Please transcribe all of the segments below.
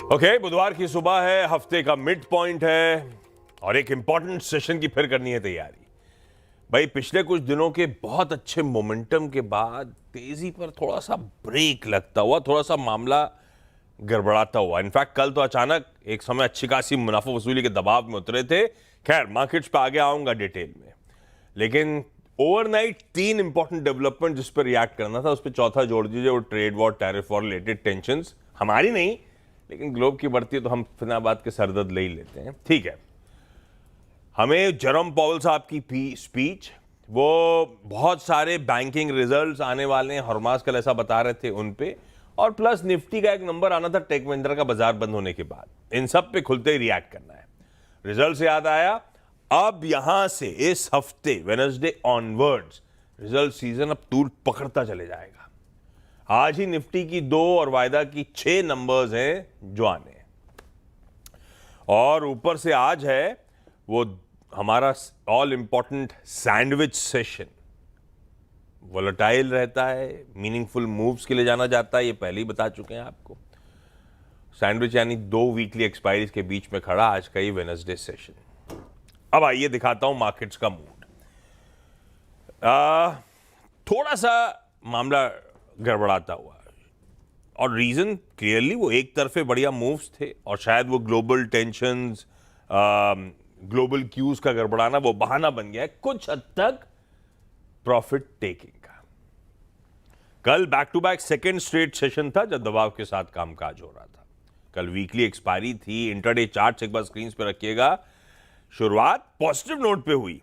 Okay, बुधवार की सुबह है, हफ्ते का मिड पॉइंट है और एक इंपॉर्टेंट सेशन की फिर करनी है तैयारी। भाई पिछले कुछ दिनों के बहुत अच्छे मोमेंटम के बाद तेजी पर थोड़ा सा ब्रेक लगता हुआ, थोड़ा सा मामला गड़बड़ाता हुआ। इनफैक्ट कल तो अचानक एक समय अच्छी खासी मुनाफा वसूली के दबाव में उतरे थे। खैर मार्केट्स पे आगे आऊंगा डिटेल में, लेकिन ओवरनाइट तीन इंपॉर्टेंट डेवलपमेंट जिस पर रिएक्ट करना था उस पर चौथा जोड़ दीजिए, वो trade war, tariff war related tensions. हमारी नहीं, लेकिन ग्लोब की बढ़ती है तो हम फिनाबाद के सरदर्द ले ही लेते हैं। ठीक है, हमें जेरोम पॉवेल साहब की स्पीच, वो बहुत सारे बैंकिंग रिजल्ट्स आने वाले हैं, हरमास कल ऐसा बता रहे थे उन पे, और प्लस निफ्टी का एक नंबर आना था टेक महिंद्रा का बाजार बंद होने के बाद। इन सब पे खुलते ही रिएक्ट करना है। रिजल्ट से याद आया, अब यहां से इस हफ्ते वेडनेसडे ऑनवर्ड्स रिजल्ट सीजन अब तूल पकड़ता चले जाएगा। आज ही निफ्टी की 2 और वायदा की 6 नंबर्स हैं जो आने हैं, और ऊपर से आज है वो हमारा all important sandwich session. Volatile रहता है, मीनिंगफुल मूव्स के लिए जाना जाता है, ये पहले ही बता चुके हैं आपको। सैंडविच यानी 2 वीकली एक्सपायरीज के बीच में खड़ा आज का ये वेडनेसडे सेशन। अब आइए दिखाता हूं मार्केट्स का मूड। थोड़ा सा मामला गड़बड़ाता हुआ, और रीजन क्लियरली वो एक तरफे बढ़िया मूव्स थे, और शायद वो ग्लोबल टेंशंस, ग्लोबल क्यूज का गड़बड़ाना वो बहाना बन गया है कुछ हद तक प्रॉफिट टेकिंग का। कल back to back second straight session था जब दबाव के साथ कामकाज हो रहा था। कल वीकली एक्सपायरी थी। इंटरडे चार्ट्स एक बार स्क्रीन पे रखिएगा। शुरुआत पॉजिटिव नोट पे हुई।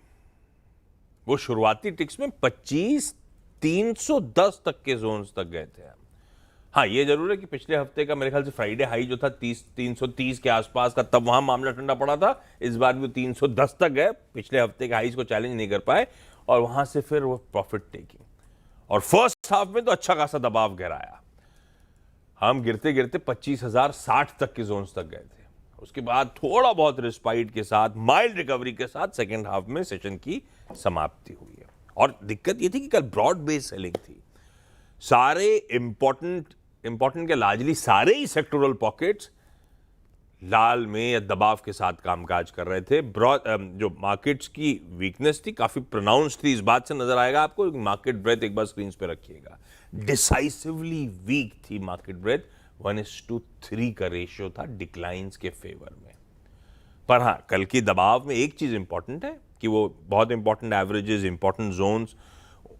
वो शुरुआती टिक्स में 25,310 तक के जोन्स तक गए थे। हाँ, ये जरूर है कि पिछले हफ्ते का मेरे ख्याल से फ्राइडे हाई जो था 330 के आसपास का, तब वहां मामला ठंडा पड़ा था। इस बार भी 310 तक गए, पिछले हफ्ते के हाईज को चैलेंज नहीं कर पाए, और वहां से फिर वो प्रॉफिट टेकिंग। और फर्स्ट हाफ में तो अच्छा खासा दबाव गिराया। हम गिरते गिरते 25,060 तक के जोन्स तक गए थे। उसके बाद थोड़ा बहुत रिस्पाइट के साथ, माइल्ड रिकवरी के साथ सेकेंड हाफ में सेशन की समाप्ति हुई है। और दिक्कत यह थी कि कल ब्रॉड बेस सेलिंग थी। सारे इंपॉर्टेंट के लार्जली सारे ही सेक्टोरल पॉकेट्स लाल में या दबाव के साथ कामकाज कर रहे थे। जो मार्केट्स की वीकनेस थी काफी प्रोनाउंस थी। इस बात से नजर आएगा आपको। मार्केट ब्रेथ एक बार स्क्रीन पे रखिएगा। डिसाइसिवली वीक थी मार्केट ब्रेथ। 1:3 का रेशियो था डिक्लाइंस के फेवर में। पर हां, कल की दबाव में एक चीज इंपॉर्टेंट है कि वो बहुत इंपॉर्टेंट एवरेजेस, इंपॉर्टेंट जोन्स,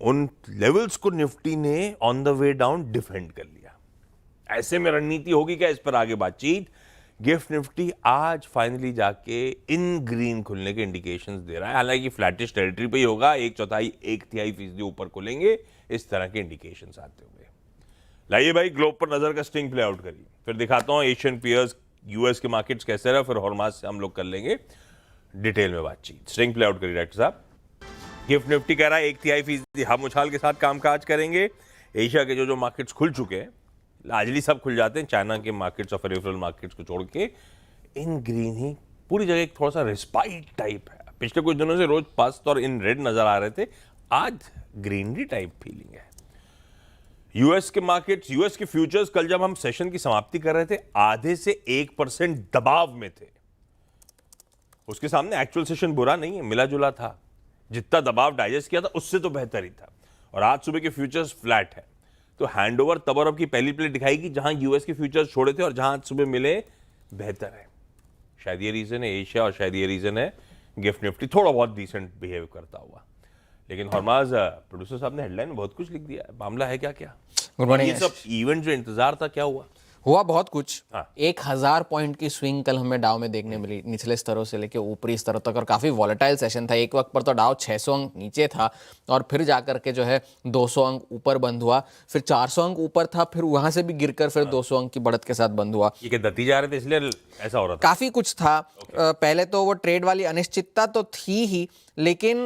उन लेवल्स को निफ्टी ने on the way down defend कर लिया। ऐसे में रणनीति होगी क्या, इस पर आगे बातचीत। गिफ्ट निफ्टी आज फाइनली जाके इन ग्रीन खुलने के इंडिकेशंस दे रहा है। हालांकि फ्लैटिश टेरिटरी पे ही होगा, 1/4-1/3% ऊपर खुलेंगे, इस तरह के इंडिकेशंस आते हुए। लाइए भाई ग्लोब पर नजर का स्टिंग प्ले आउट करिए, फिर दिखाता हूं एशियन पीयर्स, यूएस के मार्केट्स कैसे रहे, फिर हॉर्माज से हम लोग कर लेंगे डिटेल में बातचीत। स्टिंग प्ले आउट करिए डायरेक्टर साहब। गिफ्ट निफ्टी कह रहा है 1/3% हम उछाल के साथ कामकाज करेंगे। एशिया के जो मार्केट्स खुल चुके हैं, लार्जली सब खुल जाते हैं, चाइना के मार्केट्स और फेरिफेरल मार्केट्स को छोड़ के, इन ग्रीन ही पूरी जगह एक थोड़ा सा रिस्पाइट टाइप है। पिछले कुछ दिनों से रोज पस्त और इन रेड नजर आ रहे थे, आज ग्रीनरी टाइप फीलिंग है। यूएस के मार्केट्स, यूएस के फ्यूचर्स कल जब हम सेशन की समाप्ति कर रहे थे आधे से 1% दबाव में थे। उसके सामने एक्चुअल सेशन बुरा नहीं है, मिला जुला था। जितना दबाव डाइजेस्ट किया था उससे तो बेहतर ही था। और आज सुबह के फ्यूचर्स फ्लैट है, तो हैंडओवर तब और अब की पहली प्ले दिखाएगी जहां यूएस के फ्यूचर्स छोड़े थे और जहां आज सुबह मिले बेहतर है। शायद ये रीजन है एशिया, और शायद ये रीजन है गिफ्ट निफ्टी थोड़ा बहुत डिसेंट बिहेव करता हुआ। लेकिन हरमाज, प्रोड्यूसर साहब ने हेडलाइन में बहुत कुछ लिख दिया है। मामला है क्या क्या? Good morning. ये सब इवेंट जो इंतजार था क्या हुआ? हुआ बहुत कुछ। हाँ। 1000 पॉइंट की स्विंग कल हमें डाउ में देखने मिली, निचले स्तरों से लेके ऊपरी स्तरों तक, और काफी वॉलेटाइल सेशन था। एक वक्त पर तो डाउ 600 अंक नीचे था, और फिर जाकर के जो है 200 अंक ऊपर बंद हुआ, फिर 400 अंक ऊपर था, फिर वहां से भी गिरकर फिर 200 अंक की बढ़त के साथ बंद हुआ। ये दती जा रहे थे इसलिए ऐसा हो रहा था? काफी कुछ था। पहले तो वो ट्रेड वाली अनिश्चितता तो थी ही, लेकिन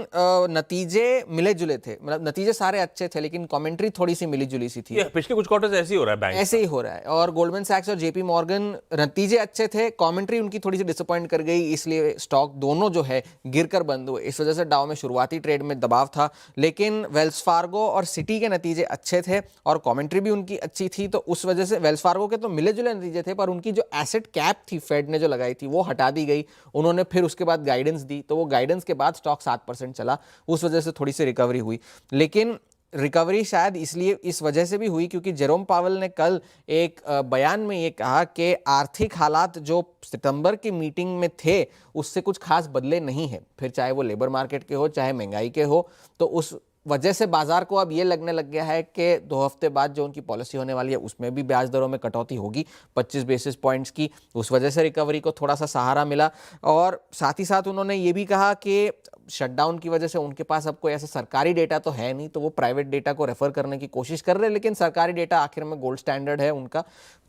नतीजे मिले जुले थे, मतलब नतीजे सारे अच्छे थे लेकिन कमेंट्री थोड़ी सी मिली जुली सी थी। ये पिछले कुछ क्वार्टर्स ऐसे ही हो रहा है बैंक ऐसे ही हो रहा है। और गोल्डमैन सैक्स और जेपी मॉर्गन, नतीजे अच्छे थे, कमेंट्री उनकी थोड़ी सी डिसअपॉइंट कर गई, इसलिए स्टॉक दोनों जो है गिरकर बंद हुए। इस वजह से डाउ में शुरुआती ट्रेड में दबाव था, लेकिन वेल्स फार्गो और सिटी के नतीजे अच्छे थे और कमेंट्री भी उनकी अच्छी थी, तो उस वजह से वेल्स फार्गो के तो मिले जुले नतीजे थे, पर उनकी जो एसेट कैप थी फेड ने जो लगाई थी वो हटा दी गई। उन्होंने फिर उसके बाद गाइडेंस दी, तो वो गाइडेंस के बाद स्टॉक 7% चला, उस वजह से थोड़ी सी रिकवरी हुई। लेकिन रिकवरी शायद इसलिए इस वजह से भी हुई क्योंकि जेरोम पावेल ने कल एक बयान में ये कहा कि आर्थिक हालात जो सितंबर की मीटिंग में थे उससे कुछ खास बदले नहीं है, फिर चाहे वो लेबर मार्केट के हो चाहे महंगाई के हो। तो उस वजह से बाजार को अब ये लगने लग गया है कि 2 हफ्ते बाद जो उनकी पॉलिसी होने वाली है उसमें भी ब्याज दरों में कटौती होगी 25 बेसिस पॉइंट्स की, उस वजह से रिकवरी को थोड़ा सा सहारा मिला। और साथ ही साथ उन्होंने ये भी कहा कि शटडाउन की वजह से उनके पास अब कोई ऐसा सरकारी डेटा तो है नहीं, तो वो प्राइवेट डेटा को रेफर करने की कोशिश कर रहे हैं, लेकिन सरकारी डेटा आखिर में गोल्ड स्टैंडर्ड है उनका,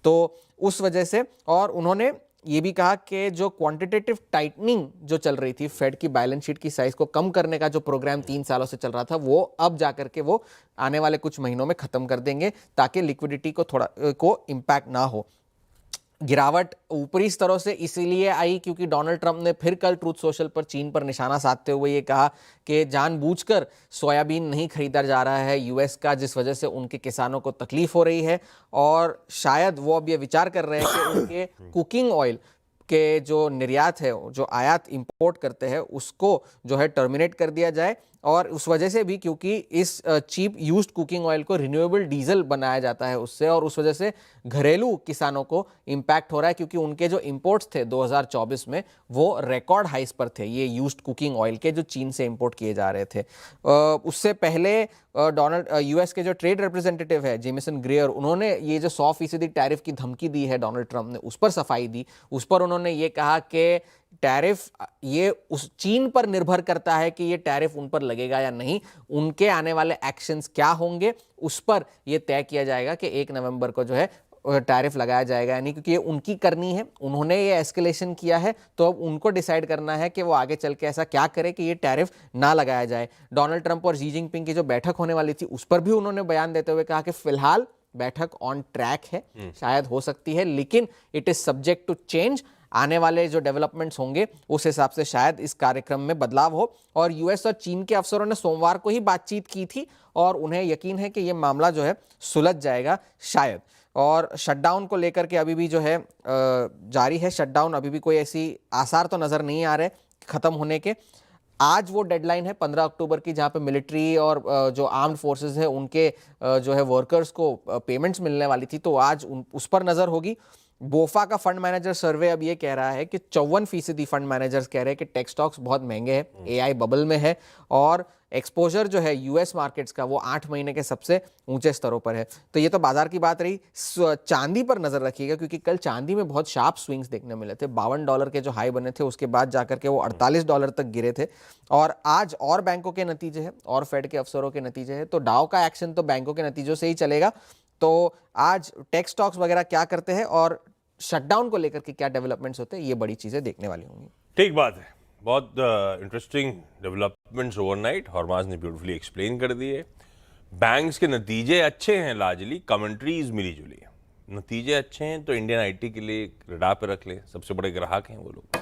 तो उस वजह से। और उन्होंने ये भी कहा कि जो क्वांटिटेटिव टाइटनिंग जो चल रही थी, फेड की बैलेंस शीट की साइज को कम करने का जो प्रोग्राम 3 सालों से चल रहा था, वो अब जाकर के वो आने वाले कुछ महीनों में खत्म कर देंगे ताकि लिक्विडिटी को थोड़ा इम्पैक्ट ना हो। गिरावट ऊपरी स्तरों से इसीलिए आई क्योंकि डोनाल्ड ट्रंप ने फिर कल ट्रूथ सोशल पर चीन पर निशाना साधते हुए ये कहा कि जानबूझकर सोयाबीन नहीं खरीदा जा रहा है यूएस का, जिस वजह से उनके किसानों को तकलीफ हो रही है। और शायद वो अब ये विचार कर रहे हैं कि उनके कुकिंग ऑयल के जो निर्यात है, जो आयात इंपोर्ट करते हैं, उसको जो है टर्मिनेट कर दिया जाए। और उस वजह से भी क्योंकि इस चीप यूज्ड कुकिंग ऑयल को रिन्यूएबल डीजल बनाया जाता है उससे, और उस वजह से घरेलू किसानों को इम्पैक्ट हो रहा है क्योंकि उनके जो इंपोर्ट्स थे 2024 में वो रिकॉर्ड हाइस पर थे, ये यूज्ड कुकिंग ऑयल के जो चीन से इंपोर्ट किए जा रहे थे। उससे पहले यूएस के जो ट्रेड रिप्रेजेंटेटिव है जेमिसन ग्रेयर, उन्होंने ये जो 100% टैरिफ की धमकी दी है डोनाल्ड ट्रंप ने, उस पर सफाई दी। उस पर उन्होंने ये कहा कि टैरिफ ये उस चीन पर निर्भर करता है कि ये टैरिफ उन पर लगेगा या नहीं, उनके आने वाले एक्शंस क्या होंगे उस पर ये तय किया जाएगा कि 1 नवंबर को जो है टैरिफ लगाया जाएगा या नहीं, क्योंकि ये उनकी करनी है, उन्होंने ये एस्केलेशन किया है, तो अब उनको डिसाइड करना है कि वो आगे चल के ऐसा क्या करे कि ये टैरिफ ना लगाया जाए। डोनाल्ड ट्रंप और शी जिनपिंग की जो बैठक होने वाली थी उस पर भी उन्होंने बयान देते हुए कहा कि फिलहाल बैठक ऑन ट्रैक है, शायद हो सकती है, लेकिन it is subject to change. आने वाले जो डेवलपमेंट्स होंगे उस हिसाब से शायद इस कार्यक्रम में बदलाव हो। और यूएस और चीन के अफसरों ने सोमवार को ही बातचीत की थी और उन्हें यकीन है कि यह मामला जो है सुलझ जाएगा शायद। और शटडाउन को लेकर के अभी भी जो है जारी है शटडाउन, अभी भी कोई ऐसी आसार तो नजर नहीं आ रहे खत्म होने के। आज वो डेडलाइन है 15 अक्टूबर की, जहां पे मिलिट्री और जो आर्म्ड फोर्सेस है उनके जो है वर्कर्स को पेमेंट्स मिलने वाली थी, तो आज उस पर नजर होगी। बोफा का फंड मैनेजर सर्वे अब ये कह रहा है कि 54% फंड मैनेजर्स कह रहे हैं कि टेक स्टॉक्स बहुत महंगे हैं, एआई बबल में है, और एक्सपोजर जो है यूएस मार्केट्स का वो 8 महीने के सबसे ऊंचे स्तरों पर है। तो ये तो बाजार की बात रही। चांदी पर नजर रखिएगा क्योंकि कल चांदी में बहुत शार्प स्विंग्स देखने मिले थे। $52 के जो हाई बने थे उसके बाद जाकर के वो $48 तक गिरे थे। और आज और बैंकों के नतीजे हैं और फेड के अफसरों के नतीजे हैं, तो डाउ का एक्शन तो बैंकों के नतीजों से ही चलेगा। तो आज टेक स्टॉक्स वगैरह क्या करते हैं और शटडाउन को लेकर के क्या डेवलपमेंट्स होते हैं, ये बड़ी चीजें देखने वाली होंगी। ठीक बात है, बहुत इंटरेस्टिंग डेवलपमेंट्स ओवरनाइट हरमाज ने ब्यूटीफुली एक्सप्लेन कर दिए। बैंक्स के नतीजे अच्छे हैं, लार्जली कमेंट्रीज मिली जुली है। नतीजे अच्छे हैं तो इंडियन आईटी के लिए रडार पे रख ले, सबसे बड़े ग्राहक हैं वो लोग।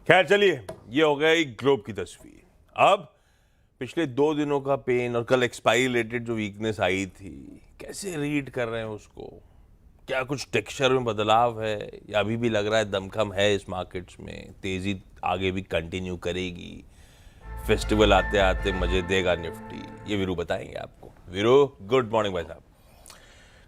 खैर चलिए, ये हो गया एक ग्लोब की तस्वीर। अब पिछले 2 दिनों का पेन और कल एक्सपायरी रिलेटेड जो वीकनेस आई थी, कैसे रीड कर रहे हैं उसको? क्या कुछ टेक्सचर में बदलाव है या अभी भी लग रहा है दमखम है इस मार्केट्स में, तेजी आगे भी कंटिन्यू करेगी, फेस्टिवल आते आते मजे देगा निफ्टी? ये वीरू बताएंगे आपको। वीरू, गुड मॉर्निंग भाई साहब।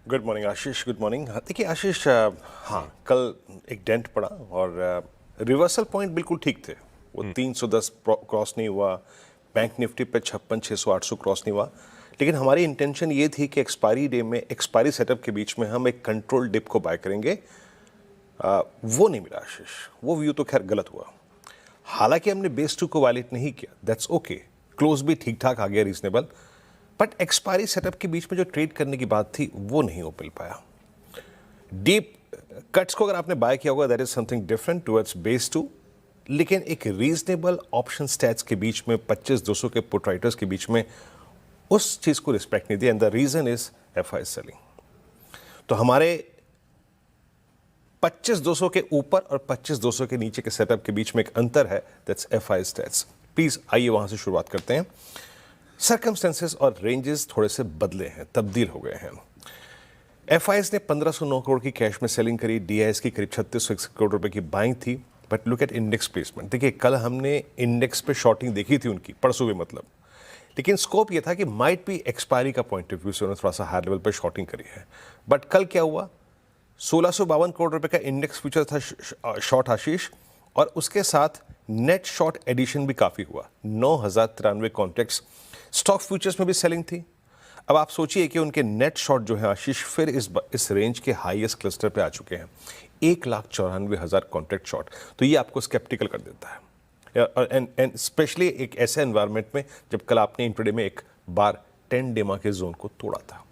गुड मॉर्निंग आशीष, गुड मॉर्निंग। देखिए आशीष, हाँ कल एक डेंट पड़ा और रिवर्सल पॉइंट बिल्कुल ठीक थे। वो 310 क्रॉस नहीं हुआ, बैंक निफ्टी पे 56, 600, 800 क्रॉस नहीं हुआ। लेकिन हमारी इंटेंशन ये थी कि एक्सपायरी डे में, एक्सपायरी सेटअप के बीच में हम एक कंट्रोल डिप को बाय करेंगे। वो नहीं मिला आशीष, वो व्यू तो खैर गलत हुआ। हालांकि हमने बेस 2 को वायलेट नहीं किया, दैट्स ओके, क्लोज भी ठीक ठाक आ गया, रीजनेबल, बट एक्सपायरी सेटअप के बीच में जो ट्रेड करने की बात थी वो नहीं हो मिल पाया। डीप कट्स को अगर आपने बाय किया होगा, that is something different towards base 2, लेकिन एक रीजनेबल ऑप्शन स्टैट्स के बीच में 25-200 के पुट राइटर्स के बीच में उस चीज को रिस्पेक्ट नहीं दिया, and the reason is FI selling. तो हमारे 25-200 के ऊपर और 25-200 के नीचे के सेटअप के बीच में एक अंतर है, दैट्स एफआई स्टैट्स। प्लीज आइए वहां से शुरुआत करते हैं। सर्कमस्टेंसेस और रेंजेस थोड़े से बदले हैं, तब्दील हो गए हैं। एफआईएस ने 1509 करोड़ की कैश में सेलिंग करी, डीआईएस की करीब 3600 करोड़ रुपए की बाइंग थी। But look at index placement. देखिए कल हमने इंडेक्स पे शॉर्टिंग देखी थी उनकी, परसों भी मतलब, लेकिन स्कोप ये था कि माइट भी एक्सपायरी का पॉइंट ऑफ व्यू से उन्होंने थोड़ा सा हाई लेवल पे शॉर्टिंग करी है। बट कल क्या हुआ, 1652 करोड़ रुपए का इंडेक्स फ्यूचर था शॉर्ट आशीष, और उसके साथ नेट शॉर्ट एडिशन भी काफी हुआ, 9093 कॉन्ट्रैक्ट्स। स्टॉक फ्यूचर्स में भी सेलिंग थी। अब आप सोचिए कि उनके नेट शॉर्ट जो है आशीष फिर इस रेंज के हाईएस्ट क्लस्टर पे आ चुके हैं, 1,94,000 कॉन्ट्रैक्ट शॉर्ट। तो ये आपको स्केप्टिकल कर देता है, एंड स्पेशली एक ऐसे एनवायरनमेंट में जब कल आपने इंट्राडे में एक बार 10 डेमा के जोन को तोड़ा था।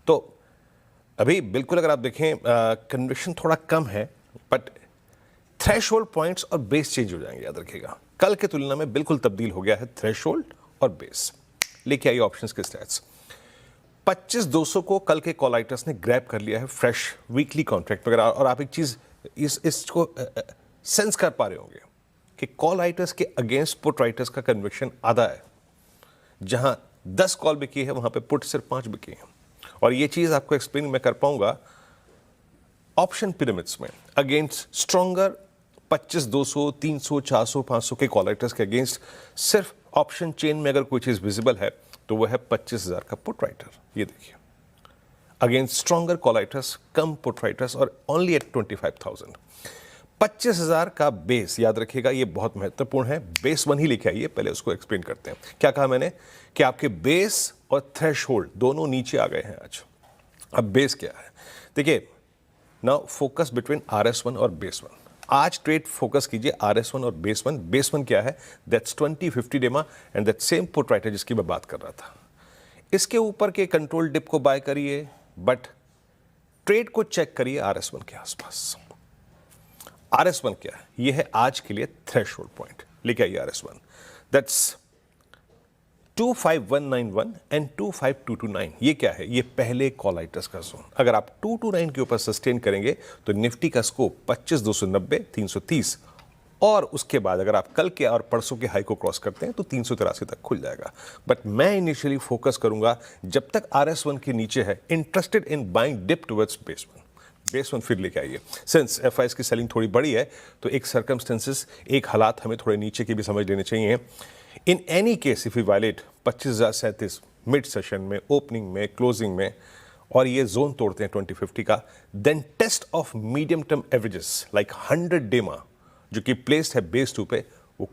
तो अभी बिल्कुल अगर आप देखें कन्विक्शन थोड़ा कम है, बट थ्रेशोल्ड पॉइंट्स और बेस चेंज हो जाएंगे, याद रखिएगा। कल के तुलना में बिल्कुल तब्दील हो गया है थ्रेशोल्ड और बेस। लेके आइए ऑप्शंस के स्टैट्स। 25-200 को कल के कॉल राइटर्स ने ग्रैब कर लिया है फ्रेश वीकली कॉन्ट्रैक्ट वगैरह, और आप एक चीज इसको सेंस कर पा रहे होंगे कि कॉल राइटर्स के अगेंस्ट पुट राइटर्स का कन्विक्शन आधा है। जहां 10 कॉल बिकी है वहां पे पुट सिर्फ 5 बिकी है, और ये चीज आपको एक्सप्लेन मैं कर पाऊंगा ऑप्शन पिरामिड्स में अगेंस्ट स्ट्रॉन्गर 25-200, 300, 400, 500 के कॉल राइटर्स के अगेंस्ट सिर्फ ऑप्शन चेन में अगर कोई चीज विजिबल है तो वह है 25,000 का पुट राइटर। ये देखिए अगेंस्ट स्ट्रॉन्गर कॉल राइटर्स, कम पुट राइटर्स, और ओनली एट 25,000। 25,000 का बेस याद रखिएगा, ये बहुत महत्वपूर्ण है। बेस 1 ही लिखे आइए, पहले उसको एक्सप्लेन करते हैं। क्या कहा मैंने कि आपके बेस और थ्रेशोल्ड दोनों नीचे आ गए हैं आज। अब बेस क्या है, देखिए नाउ फोकस बिटवीन RS1 और बेस 1। आज ट्रेड फोकस कीजिए RS1 और बेस 1। बेस 1 क्या है, दैट्स 2050 डेमा and that same put writer जिसकी मैं बात कर रहा था। इसके ऊपर के कंट्रोल डिप को बाय करिए, बट ट्रेड को चेक करिए RS1 के आसपास। RS1 क्या है, ये है आज के लिए थ्रेशोल्ड पॉइंट। लेके आइए RS1, दैट्स 25191 एंड 25229। ये क्या है, ये पहले कॉल राइटर्स का जोन। अगर आप 229 के ऊपर सस्टेन करेंगे तो निफ्टी का स्कोप 25,290, 330, और उसके बाद अगर आप कल के और परसों के हाई को क्रॉस करते हैं तो 383 तक खुल जाएगा। बट मैं इनिशियली फोकस करूंगा जब तक RS1 के नीचे है, interested in buying dip towards base 1। Base 1 फिर लेके आइए। सिंस एफआईएस की सेलिंग थोड़ी बड़ी है तो एक सर्कमस्टेंसेस, एक हालात हमें थोड़े नीचे के भी समझ लेने चाहिए। In any case if you violate 25,037 mid session में, ओपनिंग में, क्लोजिंग में, और ये जोन तोड़ते हैं 2050 का, then test of medium term averages like 100 DEMA जो कि प्लेस्ड है बेस 2 पे, वो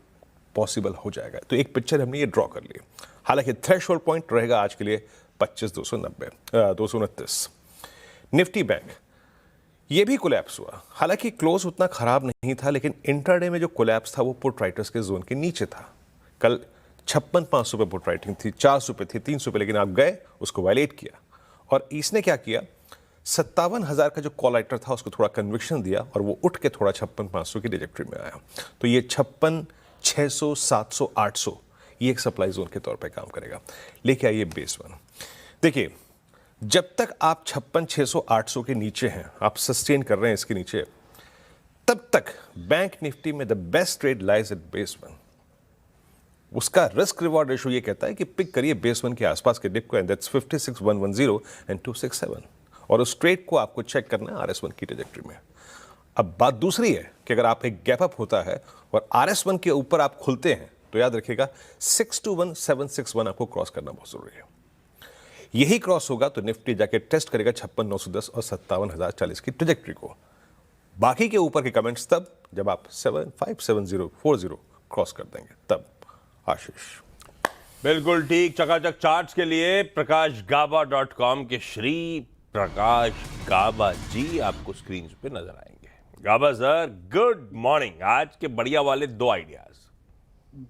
पॉसिबल हो जाएगा। तो एक पिक्चर हमने ये ड्रॉ कर ली। हालांकि थ्रेशोल्ड पॉइंट रहेगा आज के लिए 25,229। निफ्टी बैंक ये भी कोलैप्स हुआ। हालांकि क्लोज उतना खराब नहीं था, लेकिन इंट्राडे में जो कोलैप्स था वो पुट राइटर्स के जोन के नीचे था। कल 56,500 पे पुट राइटिंग थी, 400 पे थी, 300 पे, लेकिन आप गए उसको वायलेट किया। और इसने क्या किया, 57,000 का जो कॉल राइटर था उसको थोड़ा कन्विक्शन दिया और वो उठ के थोड़ा 56,500 की ट्रैजेक्टरी में आया। तो ये 56,600, 700, 800 ये एक सप्लाई जोन के तौर पे काम करेगा। लेके आइए बेस 1। देखिए जब तक आप 56,600, 800 के नीचे हैं, आप सस्टेन कर रहे हैं इसके नीचे, तब तक बैंक निफ्टी में the best trade lies at base 1। उसका रिस्क रिवॉर्ड रेशो ये कहता है कि पिक करिए बेस 1 के आसपास के डिप को, एंड दैट्स 56,110 एंड 267, और उस ट्रेड को आपको चेक करना है RS1 की ट्रैजेक्टरी में। अब बात दूसरी है कि अगर आप एक गैप अप होता है और RS1 के ऊपर आप खुलते हैं तो याद रखिएगा 621,761 आपको क्रॉस करना बहुत जरूरी है। यही क्रॉस होगा तो निफ्टी जाके टेस्ट करेगा 56,910 और 57,040 की ट्रैजेक्टरी को। बाकी के ऊपर के कमेंट्स तब जब आप 757040 क्रॉस कर देंगे, तब। आशीष बिल्कुल ठीक। चकाचक चार्ट्स के लिए प्रकाशगाबा.com के श्री प्रकाश गाबा जी आपको स्क्रीन पे नजर आएंगे। गाबा सर, गुड मॉर्निंग। आज के बढ़िया वाले 2 आइडियाज।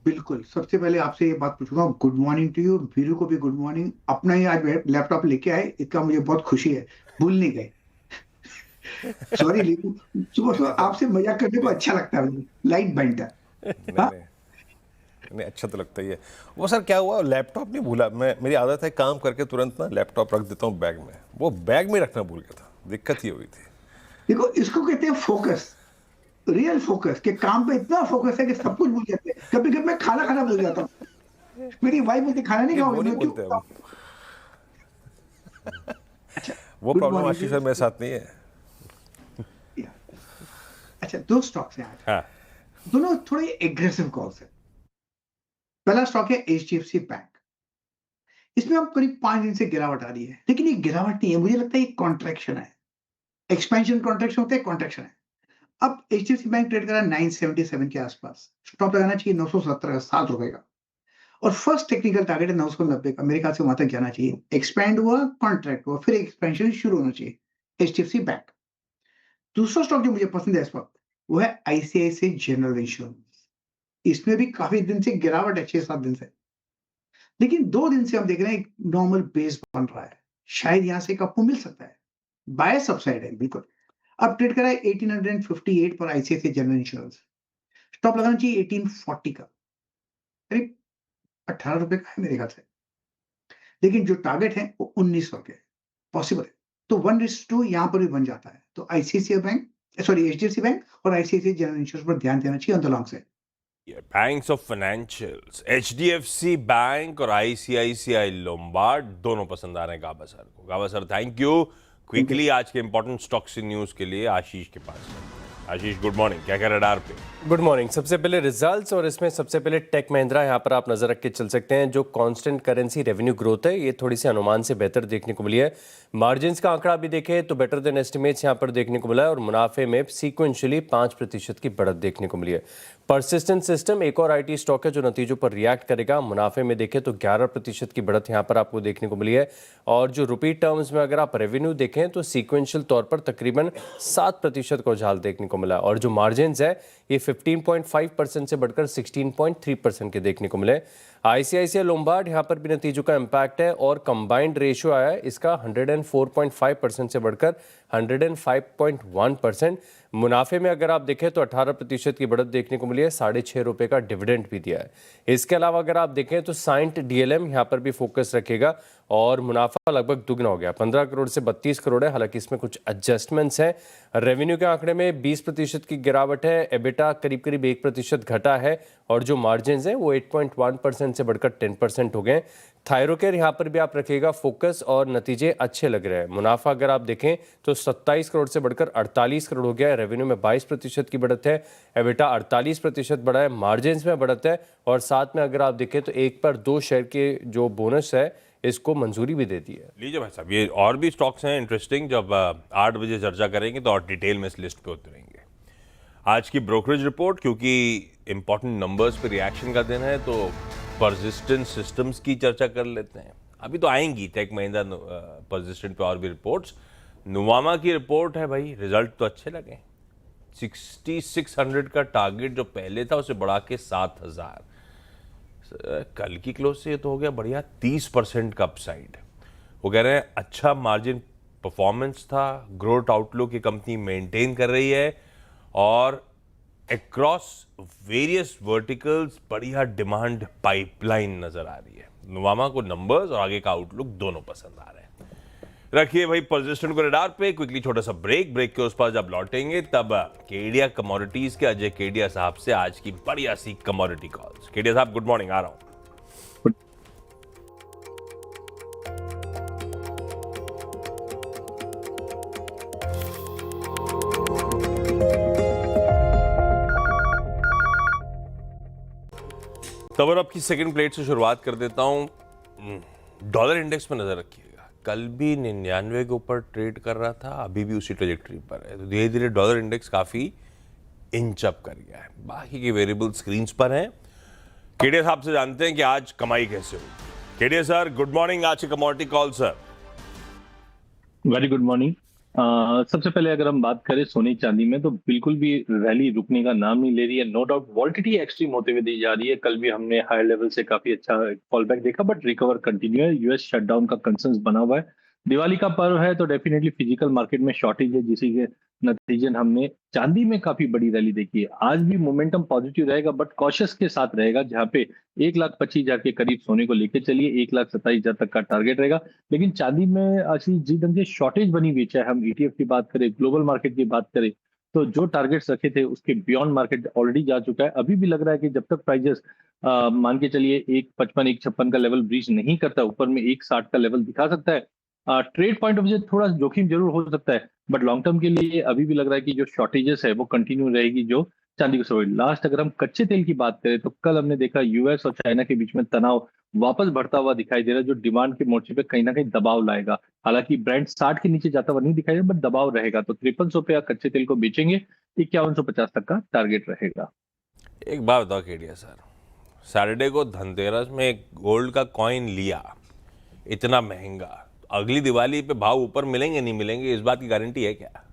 बिल्कुल, सबसे पहले आपसे ये बात पूछूंगा, good morning to you, Veeru को भी गुड मॉर्निंग। अपना ही आज लैपटॉप लेके आए, इसका मुझे बहुत खुशी है, भूल नहीं गए। सॉरी, लेकिन सुबह सुबह आपसे मजाक करने को अच्छा लगता है, लाइट बाइंडर। नहीं नहीं नहीं, अच्छा तो लगता ही है वो। सर क्या हुआ, लैपटॉप नहीं भूला मैं, मेरी आदत है काम करके तुरंत ना लैपटॉप रख देता हूँ बैग में, वो बैग में रखना भूल गया था, दिक्कत ही हुई थी। देखो इसको कहते हैं फोकस, रियल फोकस, के काम पे इतना फोकस है कि सब कुछ भूल जाते हैं। कभी कभी मैं खाना खाना भूल जाता हूँ, मेरी वाइफ मुझे खाना नहीं ये खाओगे, वो नहीं मैं क्यों? बोलते हम, अच्छा, वो गुड प्रॉब्लम मॉर्निंग। आशीष सर मेरे साथ नहीं है। अच्छा, दो स्टॉक्स हैं आज, हाँ दोनों थोड़े एग्रेसिव कॉल्स है। पहला स्टॉक है एचडीएफसी बैंक। इसमें अब करीब 5 दिन से गिरावट आ रही है, लेकिन ये गिरावट नहीं है, मुझे लगता है ये कॉन्ट्रैक्शन है। एक्सपेंशन कॉन्ट्रैक्शन होता है, कॉन्ट्रैक्शन है। अब एचडीएफसी बैंक ट्रेड कर रहा है 977 के आसपास, स्टॉप लगाना चाहिए 970 7 रुपए का, और फर्स्ट टेक्निकल टारगेट है 990 का, मेरे ख्याल से वहां तक जाना चाहिए। एक्सपैंड हुआ, कॉन्ट्रैक्ट हुआ, फिर एक्सपेंशन शुरू होना चाहिए एचडीएफसी बैंक। दूसरा स्टॉक जो मुझे पसंद है इस वक्त, वो है आईसीआईसीआई जनरल इंश्योरेंस। इसमें भी काफी दिन से गिरावट है, 6-7 दिन से, लेकिन 2 दिन से हम देख रहे हैं एक नॉर्मल बेस बन रहा है, शायद यहां से एक आपको मिल सकता है, बायस अपसाइड है बिल्कुल। अब ट्रेड करा है 1858 पर आईसीआईसीआई जनरल इंश्योरेंस, स्टॉप लगाना चाहिए 1840 का, करीब 18 रुपए का है मेरे ख्याल से, लेकिन जो टारगेट है वो 1900 के पॉसिबल है। तो 1:2 यहां पर भी बन जाता है। तो ICICI bank, sorry HDFC bank और आईसीआईसीआई जनरल इंश्योरेंस पर ध्यान देना चाहिए on the long side. Banks of financials, HDFC bank और आईसीआईसीआई लोम्बार्ड दोनों पसंद आ रहे हैं गाबा सर को। गाबा सर थैंक यू। क्विकली आज के इंपॉर्टेंट स्टॉक्स न्यूज के लिए आशीष के पास है। आशीष गुड मॉर्निंग, क्या क्या रडार पे? Good morning. सबसे पहले रिजल्ट्स, और इसमें सबसे पहले टेक महिंद्रा यहाँ पर आप नजर रख के चल सकते हैं। जो कांस्टेंट करेंसी रेवेन्यू ग्रोथ है ये थोड़ी सी अनुमान से बेहतर देखने को मिली है। मार्जिन्स का आंकड़ा भी देखें तो बेटर देन एस्टिमेट्स यहाँ पर देखने को मिला है, और मुनाफे में सीक्वेंशियली 5% की बढ़त देखने को मिली है। परसिस्टेंट सिस्टम एक और आईटी स्टॉक है जो नतीजों पर रिएक्ट करेगा। मुनाफे में देखें तो 11% की बढ़त यहाँ पर आपको देखने को मिली है, और जो रुपी टर्म्स में अगर आप रेवेन्यू देखें तो सीक्वेंशियल तौर पर तकरीबन 7% का उछाल देखने को मिला, और जो मार्जिन्स है ये 15.5% से बढ़कर 16.3% के देखने को मिले। आईसीआईसीआई लोम्बार्ड यहाँ पर भी नतीजों का इम्पैक्ट है, और कंबाइंड रेशियो आया है इसका 104.5% से बढ़कर 105.1%। मुनाफे में अगर आप देखें तो 18% की बढ़त देखने को मिली है, 6.5 रुपये का डिविडेंड भी दिया है। इसके अलावा अगर आप देखें तो साइंट डीएलएम यहाँ पर भी फोकस रखेगा, और मुनाफा लगभग दुगना हो गया, 15 करोड़ से 32 करोड़ है। हालांकि इसमें कुछ एडजस्टमेंट्स हैं। रेवेन्यू के आंकड़े में 20% की गिरावट है, एबिटा करीब करीब 1% घटा है, और जो मार्जिन हैं वो 8.1% से बढ़कर 10% हो गए। थायरोकेयर यहाँ पर भी आप रखिएगा फोकस, और नतीजे अच्छे लग रहे हैं। मुनाफा अगर आप देखें तो 27 करोड़ से बढ़कर 48 करोड़ हो गया है। रेवेन्यू में 22% की बढ़त है, एबिटा 48% बढ़ा है, मार्जिन में बढ़त है, और साथ में अगर आप देखें तो 1 पर 2 शेयर के जो बोनस है इसको मंजूरी भी दे दी है। लीजिए भाई साहब, ये और भी स्टॉक्स हैं इंटरेस्टिंग, जब 8 बजे चर्चा करेंगे तो और डिटेल में इस लिस्ट पे उतरेंगे। आज की ब्रोकरेज रिपोर्ट, क्योंकि इंपॉर्टेंट नंबर्स पे रिएक्शन का दिन है, तो परसिस्टेंट सिस्टम्स की चर्चा कर लेते हैं। अभी तो आएंगी टेक महिंद्रा परसिस्टेंट पे और भी रिपोर्ट्स। नुवामा की रिपोर्ट है भाई, रिजल्ट तो अच्छे लगे। 6600 का टारगेट जो पहले था उसे बढ़ा के 7000, कल की क्लोज से ये तो हो गया बढ़िया 30% का अपसाइड। वो कह रहे हैं अच्छा मार्जिन परफॉर्मेंस था, ग्रोथ आउटलुक की कंपनी मेंटेन कर रही है, और अक्रॉस वेरियस वर्टिकल्स बढ़िया डिमांड पाइपलाइन नजर आ रही है। नुवामा को नंबर्स और आगे का आउटलुक दोनों पसंद आ रहे हैं। रखिए भाई परसिस्टेंट को रडार पे। क्विकली छोटा सा ब्रेक के उस पास जब लौटेंगे तब केडिया कमोडिटीज के अजय केडिया साहब से आज की बढ़िया सी कमोडिटी कॉल्स। केडिया साहब गुड मॉर्निंग, आ रहा हूं। खबर आपकी सेकंड प्लेट से शुरुआत कर देता हूं। डॉलर इंडेक्स पर नजर रखिएगा, कल भी 99 के ऊपर ट्रेड कर रहा था, अभी भी उसी ट्रेजेक्टरी पर है। तो धीरे धीरे डॉलर इंडेक्स काफी इंच अप कर गया है। बाकी के वेरिएबल स्क्रीन पर हैं। केडिया साहब से जानते हैं कि आज कमाई कैसे होगी। केडिया सर गुड मॉर्निंग, आज की commodity call sir. Very good morning. सबसे पहले अगर हम बात करें सोने चांदी में, तो बिल्कुल भी रैली रुकने का नाम नहीं ले रही है। नो डाउट वॉलेटिलिटी एक्सट्रीम होते हुए दी जा रही है। कल भी हमने हायर लेवल से काफी अच्छा फॉल बैक देखा, बट रिकवर कंटिन्यू है। यूएस शटडाउन का कंसर्न्स बना हुआ है, दिवाली का पर्व है तो डेफिनेटली फिजिकल मार्केट में शॉर्टेज है, जिसी के नतीजन हमने चांदी में काफी बड़ी रैली देखी है। आज भी मोमेंटम पॉजिटिव रहेगा बट कॉशियस के साथ रहेगा, जहां पे 1,25,000 के करीब सोने को लेकर चलिए, 1,27,000 तक का टारगेट रहेगा। लेकिन चांदी में अच्छी जी ढंग से शॉर्टेज बनी हुई है, चाहे हम ईटीएफ की बात करें, ग्लोबल मार्केट की बात करें, तो जो टारगेट्स रखे थे उसके बियॉन्ड मार्केट ऑलरेडी जा चुका है। अभी भी लग रहा है कि जब तक प्राइजेस मान के चलिए 1,55 1,56 का लेवल ब्रीच नहीं करता, ऊपर में 1,60 का लेवल दिखा सकता है। ट्रेड पॉइंट ऑफ व्यू थोड़ा जोखिम जरूर हो सकता है, बट लॉन्ग टर्म के लिए अभी भी लग रहा है कि जो शॉर्टेजेस है वो कंटिन्यू रहेगी, जो चांदी को सपोर्ट। लास्ट अगर हम कच्चे तेल की बात करें तो कल हमने देखा यूएस और चाइना के बीच में तनाव वापस बढ़ता हुआ दिखाई दे रहा है, जो डिमांड के मोर्चे पे कहीं ना कहीं दबाव लाएगा। हालांकि ब्रांड 60 के नीचे जाता हुआ नहीं दिखाई दे, बट दबाव रहेगा। तो 5300 पे आप कच्चे तेल को बेचेंगे, 5150 तक का टारगेट रहेगा। एक बात बताओ केडिया सर, सैटरडे को धनतेरस में एक गोल्ड का कॉइन लिया इतना महंगा, अगली दिवाली पे भाव ऊपर मिलेंगे नहीं मिलेंगे, इस बात की गारंटी है क्या?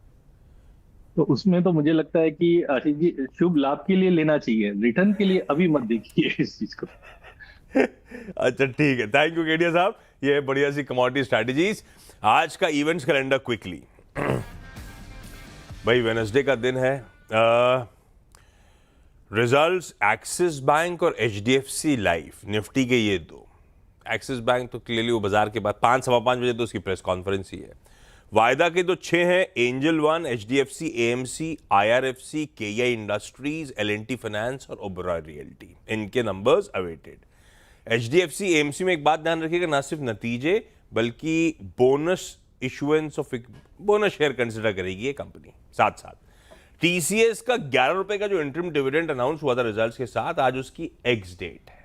तो उसमें तो मुझे लगता है कि आशीष जी, शुभ लाभ के लिए लेना चाहिए, रिटर्न के लिए अभी मत देखिए इस चीज को। अच्छा ठीक है, थैंक यू केडिया साहब, ये बढ़िया सी कमोडिटी स्ट्रैटेजीज। आज का इवेंट्स कैलेंडर क्विकली। भाई वेडनेसडे का दिन है, रिजल्ट्स एक्सिस बैंक और एचडीएफसी लाइफ, निफ्टी के ये दो। एक्सिस बैंक तो क्लियरली वो बाजार के बाद 5 सवा 5 बजे तो उसकी प्रेस कॉन्फ्रेंस ही है। वायदा के तो 6 हैं, Angel One, HDFC, AMC, IRFC, KEI Industries, LNT Finance और ओबरॉय रियल्टी, इनके नंबर्स अवेटेड। एचडीएफसी एएमसी में एक बात ध्यान रखिएगा, ना सिर्फ नतीजे बल्कि bonus issuance of bonus share consider करेगी ये कंपनी। साथ साथ टीसीएस का 11 रुपए का जो इंटरिम डिविडेंड अनाउंस हुआ था रिजल्ट्स के साथ, आज उसकी एक्स डेट है।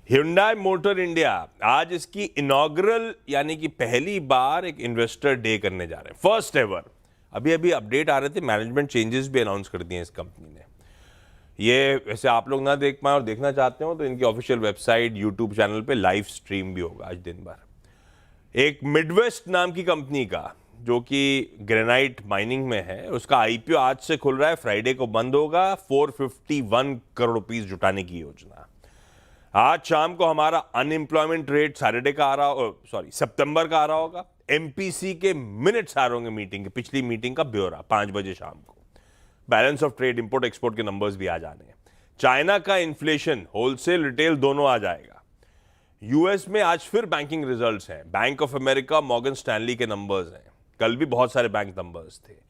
Hyundai मोटर इंडिया आज इसकी इनॉग्रल यानी कि पहली बार एक इन्वेस्टर डे करने जा रहे हैं, फर्स्ट एवर। अभी अभी अपडेट आ रहे थे, मैनेजमेंट चेंजेस भी अनाउंस कर दिए इस कंपनी ने। ये वैसे आप लोग ना देख पाए और देखना चाहते हो तो इनकी ऑफिशियल वेबसाइट, यूट्यूब चैनल पे लाइव स्ट्रीम भी होगा आज दिन भर। एक मिडवेस्ट नाम की कंपनी का जो कि ग्रेनाइट माइनिंग में है, उसका आईपीओ आज से खुल रहा है, फ्राइडे को बंद होगा। 451 करोड़ रुपीस जुटाने की योजना। आज शाम को हमारा अनएम्प्लॉयमेंट रेट सैटरडे का आ रहा, सितंबर का आ रहा होगा। एमपीसी के मिनट्स आ रहे होंगे मीटिंग के, पिछली मीटिंग का ब्यौरा 5 बजे शाम को। Balance of trade, import export के नंबर्स भी आ जाने हैं। चाइना का इन्फ्लेशन, होलसेल रिटेल दोनों आ जाएगा। यूएस में आज फिर बैंकिंग रिजल्ट्स हैं, Bank of America, Morgan Stanley के नंबर्स हैं। कल भी बहुत सारे बैंक नंबर्स थे।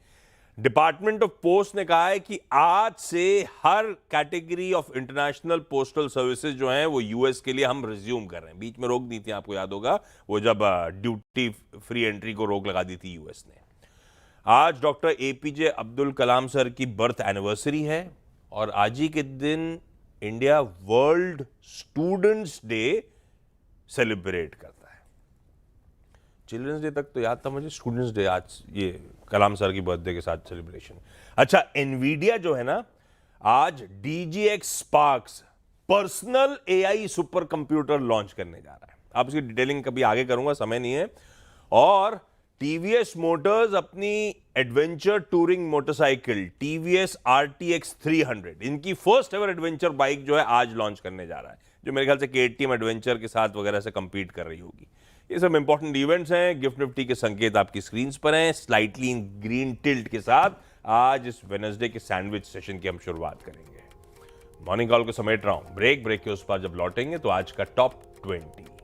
डिपार्टमेंट ऑफ पोस्ट ने कहा है कि आज से हर category of international postal services जो हैं वो यूएस के लिए हम रिज्यूम कर रहे हैं। बीच में रोक दी थी, आपको याद होगा, वो जब ड्यूटी फ्री एंट्री को रोक लगा दी थी यूएस ने। आज doctor APJ Abdul Kalam sir की बर्थ एनिवर्सरी है और आज ही के दिन India world students day celebrate करता है। चिल्ड्रंस डे तक तो याद था मुझे, स्टूडेंट्स डे आज ये कलाम सर की बर्थडे के साथ सेलिब्रेशन। अच्छा, एनवीडिया जो है ना, आज DGX Sparks personal AI super computer launch करने जा रहा है। आप इसकी डिटेलिंग कभी आगे करूंगा, समय नहीं है। और टीवीएस मोटर्स अपनी adventure touring motorcycle TVS RTX 300, इनकी फर्स्ट एवर एडवेंचर बाइक जो है आज लॉन्च करने जा रहा है, जो मेरे ख्याल से केटीएम एडवेंचर के साथ वगैरह से कंपीट कर रही होगी। ये सब इंपॉर्टेंट इवेंट्स हैं। गिफ्ट निफ्टी के संकेत आपकी स्क्रीन पर हैं, स्लाइटली ग्रीन टिल्ट के साथ। आज इस वेडनेसडे के सैंडविच सेशन की हम शुरुआत करेंगे। मॉर्निंग कॉल को समेट रहा हूं, ब्रेक के उस पर जब लौटेंगे तो आज का टॉप 20।